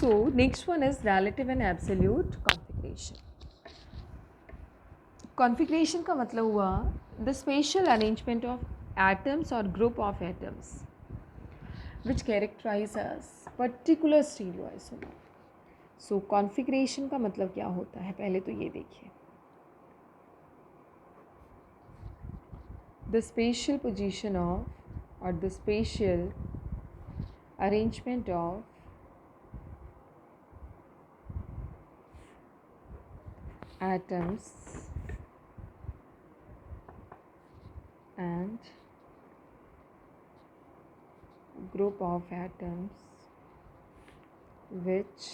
So next one is relative and absolute configuration. Configuration का मतलब हुआ the spatial arrangement of atoms or group of atoms which characterize as particular stereoisomer. So configuration का मतलब क्या होता है, पहले तो ये देखिए. The spatial position of or the spatial arrangement of atoms and group of atoms which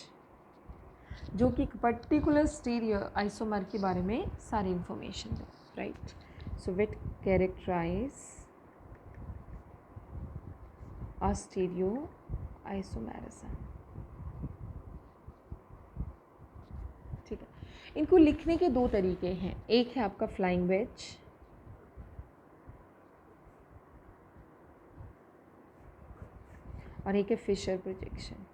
जो कि पर्टिकुलर स्टीरियो आइसोमर के बारे में सारी इंफॉर्मेशन है, right. So which characterize a stereoisomerism. ठीक है. इनको लिखने के दो तरीके हैं. एक है आपका फ्लाइंग वेज और एक है Fischer projection.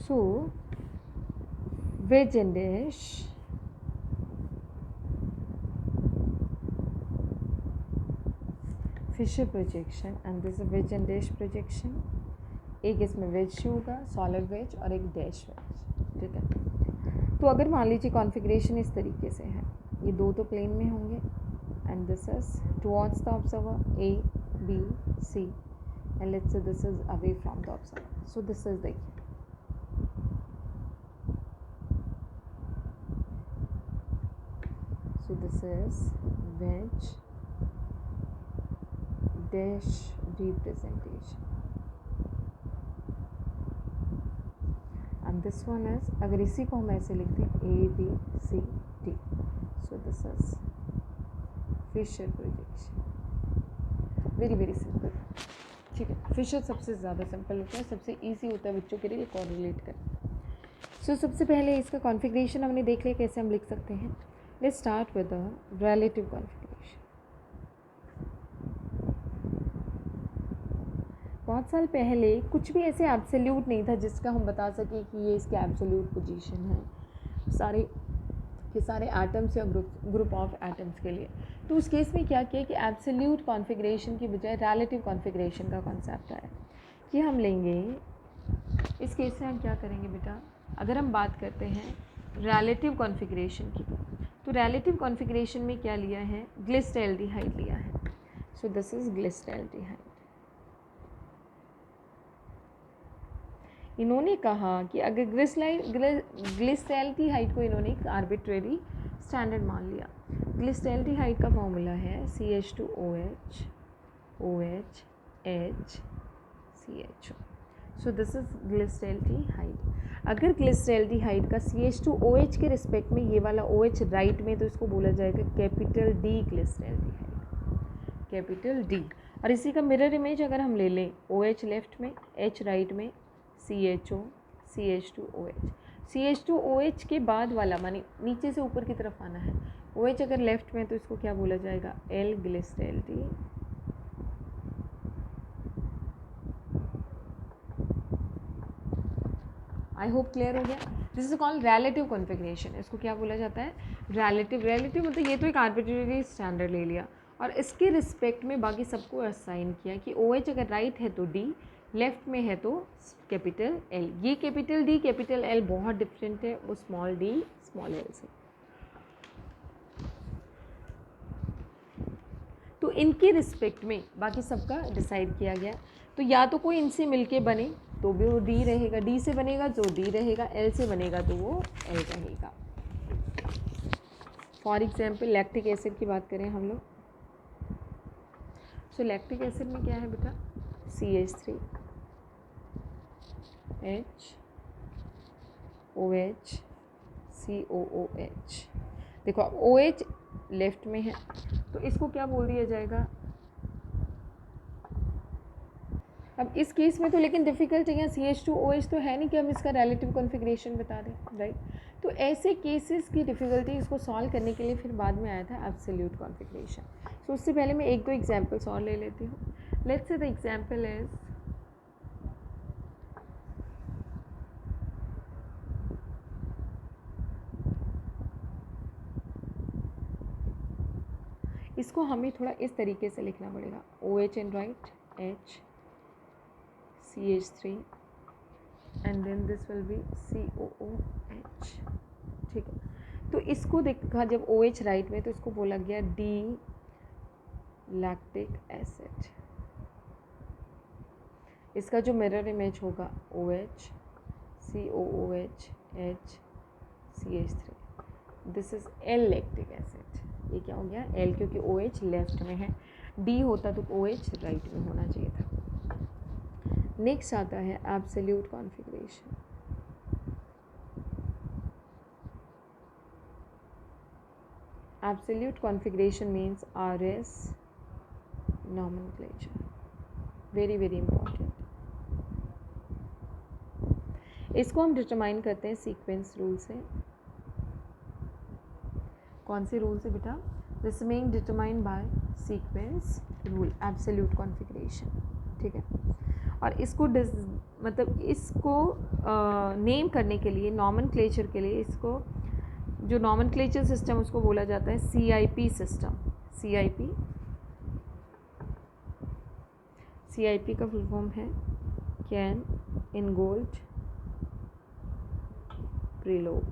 So, wedge and dash Fisher projection and this is wedge and dash projection. एक इसमें wedge होगा solid wedge और एक dash wedge. ठीक है. तो अगर मान लीजिए कॉन्फ़िगरेशन इस तरीके से है, ये दो तो प्लेन में होंगे and this is towards the observer A, B, C and let's say this is away from the observer. So this is the So this is wedge dash representation and this one is, अगर इसी को हम ऐसे लिखते हैं A, B, C, D. So this is Fisher projection. very simple. ठीक है. Fisher सबसे ज़्यादा सिंपल होता है, सबसे ईजी होता है बच्चों के लिए कोरिलेट करना. सो सबसे पहले इसका कॉन्फ़िगरेशन हमने देख लिया कैसे हम लिख सकते हैं. Let's start with the relative configuration. बहुत साल पहले कुछ भी ऐसे एब्सोल्यूट नहीं था जिसका हम बता सकें कि ये इसके एब्सोल्यूट पोजीशन है सारे के सारे एटम्स या ग्रुप ऑफ एटम्स के लिए. तो उस केस में क्या किया कि एब्सोल्यूट कॉन्फ़िगरेशन की बजाय रिलेटिव कॉन्फ़िगरेशन का कॉन्सेप्ट आया कि हम लेंगे. इस केस में हम क्या करेंगे बेटा, अगर हम बात करते हैं रिलेटिव कॉन्फ़िगरेशन की, तो रिलेटिव कॉन्फ़िगरेशन में क्या लिया है, ग्लिसरॉल्डिहाइड लिया है. सो दिस इज ग्लिसरॉल्डिहाइड. इन्होंने कहा कि अगर ग्लिसरॉल्डिहाइड को इन्होंने एक आर्बिट्रेरी स्टैंडर्ड मान लिया. ग्लिसरॉल्डिहाइड का फॉर्मूला है CH2OH OH H CHO. So this is glyceraldehyde. अगर ग्लिसरॉल्डिहाइड का CH2OH के रिस्पेक्ट में ये वाला OH राइट में, तो इसको बोला जाएगा capital D glyceraldehyde, capital D. और इसी का मिरर इमेज अगर हम ले लें, OH लेफ्ट में, H राइट में, CHO CH2OH. CH2OH के बाद वाला माने नीचे से ऊपर की तरफ आना है, OH अगर लेफ्ट में तो इसको क्या बोला जाएगा, L ग्लिसरॉल्डी. आई होप क्लियर हो गया. This is called relative configuration. इसको क्या बोला जाता है, रिलेटिव. रिलेटिव मतलब ये तो एक आर्बिट्रेरी स्टैंडर्ड ले लिया और इसके रिस्पेक्ट में बाकी सबको असाइन किया कि OH अगर राइट है तो D, लेफ्ट में है तो कैपिटल L. ये कैपिटल D कैपिटल L बहुत डिफरेंट है वो स्मॉल d स्मॉल l से. तो इनके रिस्पेक्ट में बाकी सबका डिसाइड किया गया. तो या तो कोई इनसे मिलके बने तो भी वो D रहेगा, D से बनेगा तो D रहेगा, L से बनेगा तो वो L रहेगा. फॉर एग्जाम्पल लैक्टिक एसिड की बात करें हम लोग. सो लैक्टिक एसिड में क्या है बेटा, CH3 H OH COOH. देखो अब OH लेफ्ट में है तो इसको क्या बोल दिया जाएगा. अब इस केस में तो लेकिन डिफ़िकल्ट है, यहाँ CH2OH तो है नहीं कि हम इसका रिलेटिव कॉन्फ़िगरेशन बता दें, राइट. तो ऐसे केसेस की डिफ़िकल्टी इसको सॉल्व करने के लिए फिर बाद में आया था एब्सोल्यूट कॉन्फ़िगरेशन. सो उससे पहले मैं एक दो एग्जांपल्स और ले लेती हूँ. Let's say the example is इसको हमें थोड़ा इस तरीके से लिखना पड़ेगा, OH and right H CH3 and then this will be COOH, ठीक है। तो इसको देखा जब OH राइट में तो इसको बोला गया डी लैक्टिक एसिड। इसका जो मिरर इमेज होगा OH COOH H CH3, this is L lactic acid. ये क्या हो गया L, क्योंकि OH लेफ्ट में है, D होता तो OH राइट में होना चाहिए था। नेक्स्ट आता है absolute configuration. Absolute configuration means RS nomenclature, very very important. इसको हम डिटरमाइन करते हैं सीक्वेंस रूल से। कौन से रूल से बेटा? This being determined by sequence rule, absolute configuration, ठीक है। और इसको मतलब इसको नेम करने के लिए, नॉमेनक्लेचर के लिए, इसको जो नॉमेनक्लेचर सिस्टम उसको बोला जाता है CIP सिस्टम। CIP का फुल फॉर्म है कैन इनगोल्ड प्रीलोग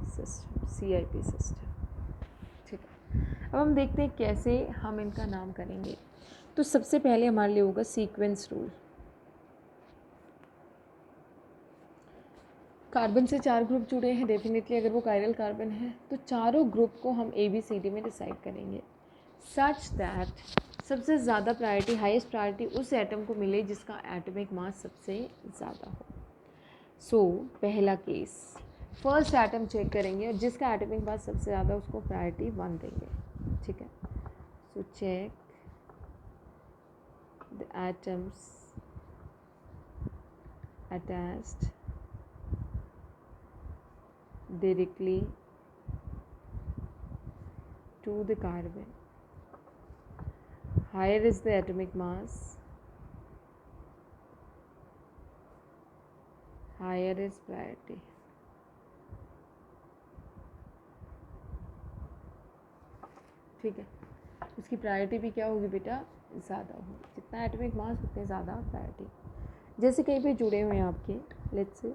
सिस्टम, CIP सिस्टम, ठीक है। अब हम देखते हैं कैसे हम इनका नाम करेंगे। तो सबसे पहले हमारे लिए होगा सीक्वेंस रूल। कार्बन से 4 ग्रुप जुड़े हैं, डेफिनेटली अगर वो कायरल कार्बन है तो चारों ग्रुप को हम ABCD में डिसाइड करेंगे सच दैट सबसे ज़्यादा प्रायोरिटी, हाईएस्ट प्रायोरिटी उस एटम को मिले जिसका एटॉमिक मास सबसे ज़्यादा हो। सो पहला केस, फर्स्ट एटम चेक करेंगे और जिसका एटॉमिक मास सबसे ज़्यादा उसको प्रायोरिटी 1 देंगे, ठीक है। So check the atoms attached directly to the carbon. Higher is the atomic mass, higher is priority. ठीक है, उसकी प्रायोरिटी भी क्या होगी बेटा? ज़्यादा होगी। जितना एटॉमिक मास उतने ज़्यादा प्रायोरिटी। जैसे कहीं पे जुड़े हुए हैं आपके, लेट्स से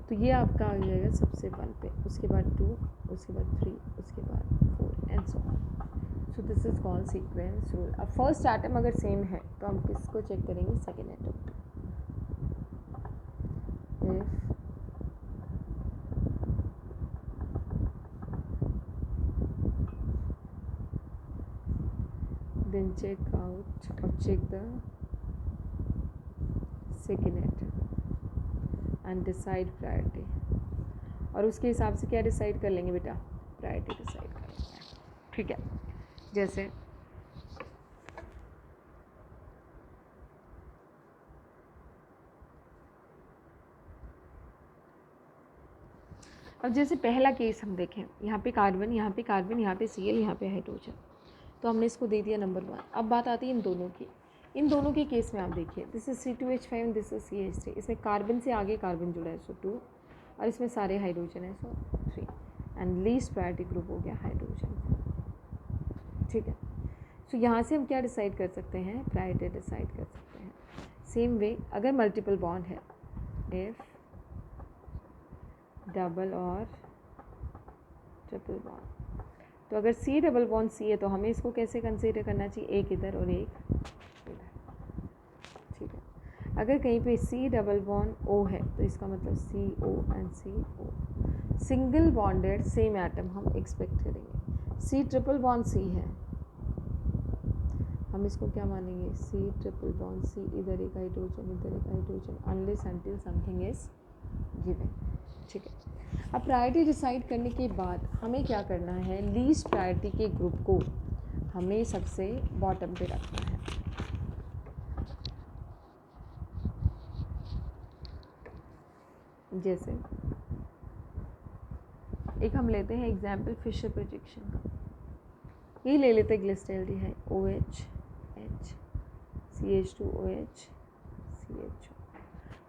तो ये आपका आ जाएगा सबसे 1 पे, उसके बाद 2, उसके बाद 3, उसके बाद 4 and so on. So this is called sequence rule. अब फर्स्ट एटम अगर सेम है तो हम किसको चेक करेंगे? Second atom. Then check out और check the second atom and decide priority. और उसके हिसाब से क्या डिसाइड कर लेंगे बेटा? प्रायोरिटी डिसाइड कर लेंगे, ठीक है। जैसे अब जैसे पहला केस हम देखें, यहाँ पे कार्बन, यहाँ पे कार्बन, यहाँ पे Cl, यहाँ पे हाइड्रोजन, तो हमने इसको दे दिया नंबर 1। अब बात आती है इन दोनों की। इन दोनों के केस में आप देखिए, this is C2H5, this is CH3। इसमें कार्बन से आगे कार्बन जुड़ा है, सो 2, और इसमें सारे हाइड्रोजन है, सो 3, एंड लीस्ट प्रायोरिटी ग्रुप हो गया हाइड्रोजन, ठीक है। सो यहाँ से हम क्या डिसाइड कर सकते हैं? प्रायोरिटी डिसाइड कर सकते हैं। सेम वे अगर मल्टीपल बॉन्ड है, इफ डबल और ट्रिपल बॉन्ड, तो अगर C डबल बॉन्ड C है तो हमें इसको कैसे कंसीडर करना चाहिए? एक इधर और एक इधर, ठीक है। अगर कहीं पे C डबल बॉन्ड O है तो इसका मतलब CO and CO। Single bonded same atom हम एक्सपेक्ट करेंगे। C ट्रिपल बॉन्ड C है, हम इसको क्या मानेंगे? C ट्रिपल बॉन्ड C, इधर एक हाइड्रोजन, इधर एक hydrogen, unless until something is given, ठीक है। अब प्रायोरिटी डिसाइड करने के बाद हमें क्या करना है? लीस्ट प्रायोरिटी के ग्रुप को हमें सबसे बॉटम पे रखना है। जैसे एक हम लेते हैं एग्जाम्पल फिशर प्रोजेक्शन का, ये ले लेते हैं glyceraldehyde OH H CH2OH CHO,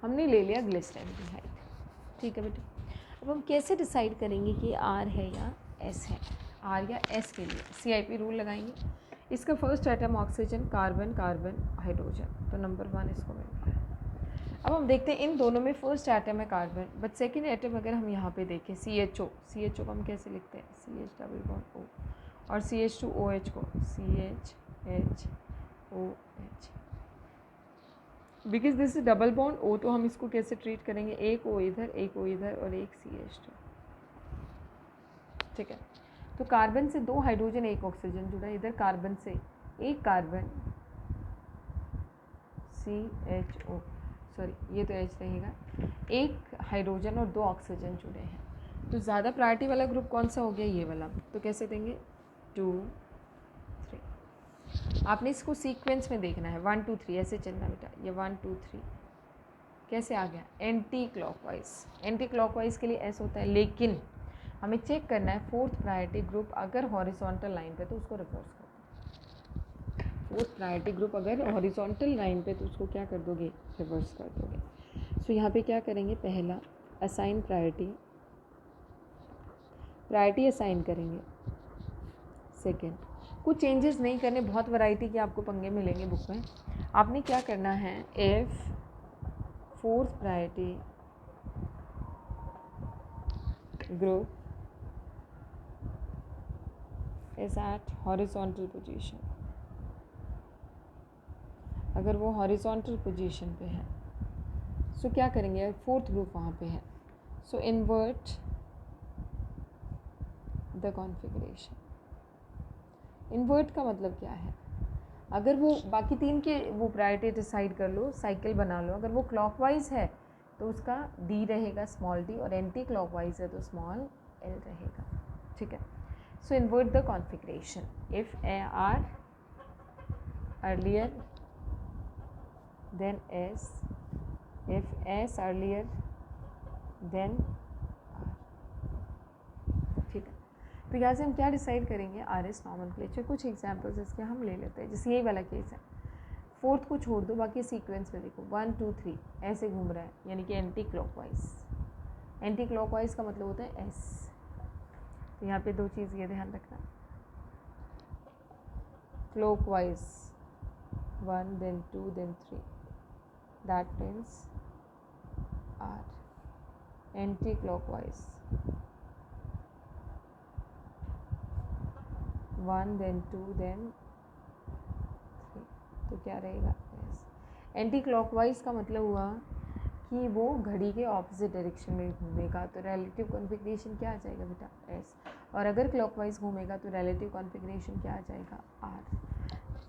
हमने ले लिया ग्लिसरॉल्डिहाइड, ठीक है बेटा। अब हम कैसे डिसाइड करेंगे कि R है या S है? R या S के लिए CIP रूल लगाएंगे। इसका first atom oxygen, carbon carbon hydrogen, तो नंबर 1 इसको मिल गया। अब हम देखते हैं इन दोनों में फर्स्ट एटम है कार्बन, बट सेकंड एटम अगर हम यहाँ पे देखें CHO को हम कैसे लिखते हैं CH डबल बॉन्ड O, और CH2OH को CHHOH, because this is double bond O, तो हम इसको कैसे ट्रीट करेंगे, एक O इधर एक O इधर और एक CH2, ठीक है। तो कार्बन से 2 हाइड्रोजन 1 ऑक्सीजन जुड़ा, इधर कार्बन से एक कार्बन CHO, सॉरी ये तो H रहेगा, एक हाइड्रोजन और 2 ऑक्सीजन जुड़े हैं, तो ज़्यादा प्रायोरिटी वाला ग्रुप कौन सा हो गया, ये वाला, तो कैसे देंगे 2 3। आपने इसको सीक्वेंस में देखना है 1 2 3 ऐसे चलना बेटा, ये 1 2 3 कैसे आ गया एंटी क्लॉकवाइज। एंटी क्लॉकवाइज के लिए S होता है, लेकिन हमें चेक करना है फोर्थ प्रायोरिटी ग्रुप अगर हॉरिजॉन्टल लाइन पे तो उसको रिवर्स कर दो। फोर्थ प्रायोरिटी ग्रुप अगर हॉरिजॉन्टल लाइन पे तो उसको क्या कर दोगे, रिवर्स कर दोगे। सो यहाँ पे क्या करेंगे, पहला असाइन प्रायोरिटी असाइन करेंगे। सेकेंड कुछ चेंजेस नहीं करने, बहुत वैरायटी के आपको पंगे मिलेंगे बुक में। आपने क्या करना है, if fourth priority group is at horizontal position, अगर वो हॉरिजॉन्टल पोजीशन पे है सो क्या करेंगे, फोर्थ ग्रुप वहाँ पे है, so invert the configuration. Invert का मतलब क्या है, अगर वो बाकी 3 के वो प्रायोरिटी डिसाइड कर लो, साइकिल बना लो, अगर वो क्लॉकवाइज है तो उसका D रहेगा स्मॉल d, और एंटी क्लॉकवाइज है तो स्मॉल l रहेगा, ठीक है। So invert the configuration, if R earlier then S, if S earlier then R, ठीक है। तो यहाँ से हम क्या डिसाइड करेंगे, RS नॉमेनक्लेचर। कुछ एग्जांपल्स इसके हम ले लेते हैं, जैसे यही वाला केस है, फोर्थ को छोड़ दो, बाकी सीक्वेंस में देखो 1 2 3 ऐसे घूम रहा है, यानी कि एंटी क्लॉकवाइज। एंटी क्लॉकवाइज का मतलब होता है S। तो यहाँ पे 2 चीज़ ये ध्यान रखना, clockwise 1 then 2 then 3, that means R, anti-clockwise 1 then 2 then 3, तो क्या रहेगा S। एंटी क्लॉकवाइज का मतलब हुआ कि वो घड़ी के ऑपोजिट डायरेक्शन में घूमेगा, तो रिलेटिव कॉन्फ़िगरेशन क्या आ जाएगा बेटा S, और अगर क्लॉकवाइज घूमेगा तो रिलेटिव कॉन्फ़िगरेशन क्या आ जाएगा R।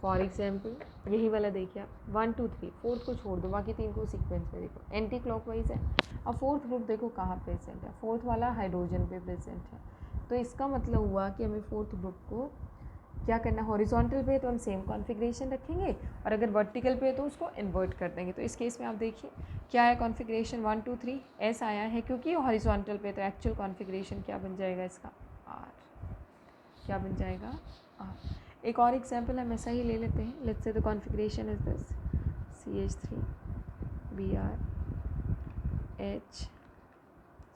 फॉर एग्जाम्पल यही वाला देखिए आप 1 2 3, फोर्थ को छोड़ दो, बाकी 3 को सीक्वेंस में देखो, एंटी क्लॉकवाइज है। अब फोर्थ ग्रुप देखो कहाँ प्रेजेंट है, फोर्थ वाला हाइड्रोजन पे प्रेजेंट है, तो इसका मतलब हुआ कि हमें फोर्थ ग्रुप को क्या करना है, हॉरिजॉन्टल पे तो हम सेम कॉन्फ़िगरेशन रखेंगे, और अगर वर्टिकल पे तो उसको इन्वर्ट कर देंगे। तो इस केस में आप देखिए क्या है कॉन्फ़िगरेशन 1 2 3 S आया है, क्योंकि हॉरिजॉन्टल पे, तो एक्चुअल कॉन्फ़िगरेशन क्या बन जाएगा इसका R, क्या बन जाएगा R। एक और एग्जांपल हम ऐसा ही ले लेते हैं, let's say the configuration is this CH3 Br H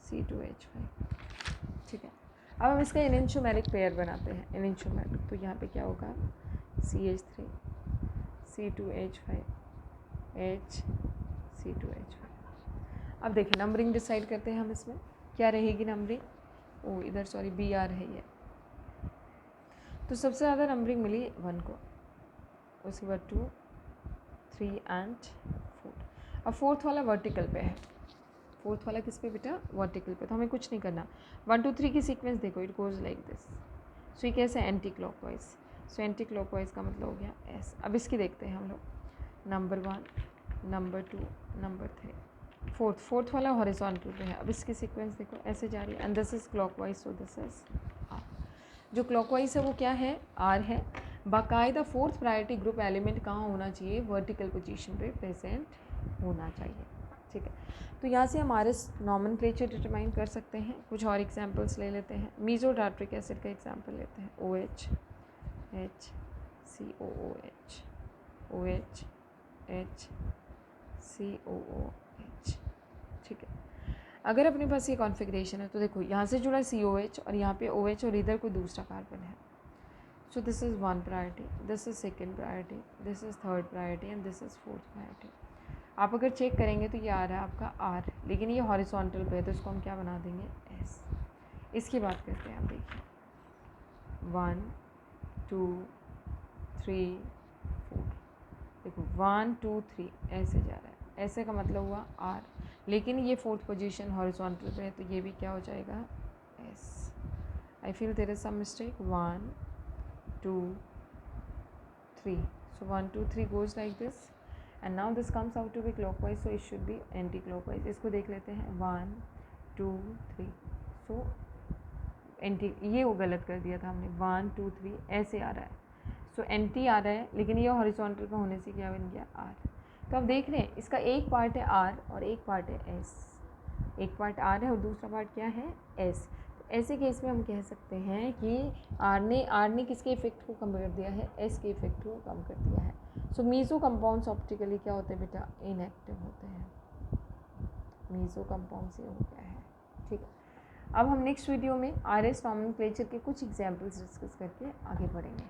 C2H5, ठीक है। अब हम इसका एनेंटियोमेरिक पेयर बनाते हैं, एनेंटियोमेरिक, तो यहाँ पे क्या होगा CH3 C2H5 H C2H5। अब देखिए नंबरिंग डिसाइड करते हैं हम, इसमें क्या रहेगी नंबरिंग, ओ इधर सॉरी Br है ये, तो सबसे ज़्यादा नंबरिंग मिली 1 को, उसके बाद 2 3 एंड 4। अब फोर्थ वाला वर्टिकल पे है, फोर्थ वाला किस पे बेटा, वर्टिकल पे, तो हमें कुछ नहीं करना। 1 2 3 की सीक्वेंस देखो, इट गोज़ लाइक दिस। सो ये कैसे anti clockwise, so anti clockwise का मतलब हो गया S। अब इसकी देखते हैं हम लोग, नंबर 1 नंबर 2 नंबर 3, फोर्थ वाला हॉरिजॉन्टल पे है। अब इसकी सीक्वेंस देखो ऐसे जा रही है, and this is clockwise, so this is R। जो क्लॉकवाइज है वो क्या है, R है। बाकायदा फोर्थ प्रायोरिटी ग्रुप एलिमेंट कहाँ होना चाहिए, वर्टिकल पोजीशन पे प्रेजेंट होना चाहिए, ठीक है। तो यहाँ से हम आर एस नॉमेनक्लेचर डिटरमाइन कर सकते हैं। कुछ और एग्जांपल्स ले लेते हैं। मीज़ो टार्ट्रिक एसिड का एग्जांपल लेते हैं। OH H COOH OH H COOH, ठीक है। अगर अपने पास ये कॉन्फ़िगरेशन है तो देखो यहाँ से जुड़ा COH और यहाँ पे OH और इधर कोई दूसरा कार्बन है। So this is 1 priority, this is second priority, this is third priority and this is fourth priority. आप अगर चेक करेंगे तो ये आ रहा है आपका R, लेकिन ये हॉरिजॉन्टल पे है तो इसको हम क्या बना देंगे S। इसकी बात करते हैं। आप देखिए 1 2 3 4, देखो 1 2 3 ऐसे जा रहा है, ऐसे का मतलब हुआ R, लेकिन ये फोर्थ पोजीशन हॉरिजॉन्टल पे है तो ये भी क्या हो जाएगा S। I feel there is some mistake. 1 2 3, so 1 2 3 goes like this and now this comes out to be clockwise, so it should be anti clockwise। इसको देख लेते हैं 1 2 3, so एंटी, ये वो गलत कर दिया था हमने। 1 2 3 ऐसे आ रहा है, सो एंटी आ रहा है, लेकिन ये हॉरिजॉन्टल पे होने से क्या बन गया R। तो अब देख रहे हैं इसका एक पार्ट है R और एक पार्ट है S। एक पार्ट R है और दूसरा पार्ट क्या है S। तो ऐसे केस में हम कह सकते हैं कि R ने किसके इफेक्ट को कम कर दिया है, S के इफेक्ट को कम कर दिया है। सो मीज़ो कंपाउंड्स ऑप्टिकली क्या होते हैं बेटा, इनएक्टिव होते हैं। मीज़ो कंपाउंड्स ये हो गया है, ठीक है। अब हम नेक्स्ट वीडियो में RS नॉमेनक्लेचर के कुछ एग्जांपल्स डिस्कस करके आगे बढ़ेंगे।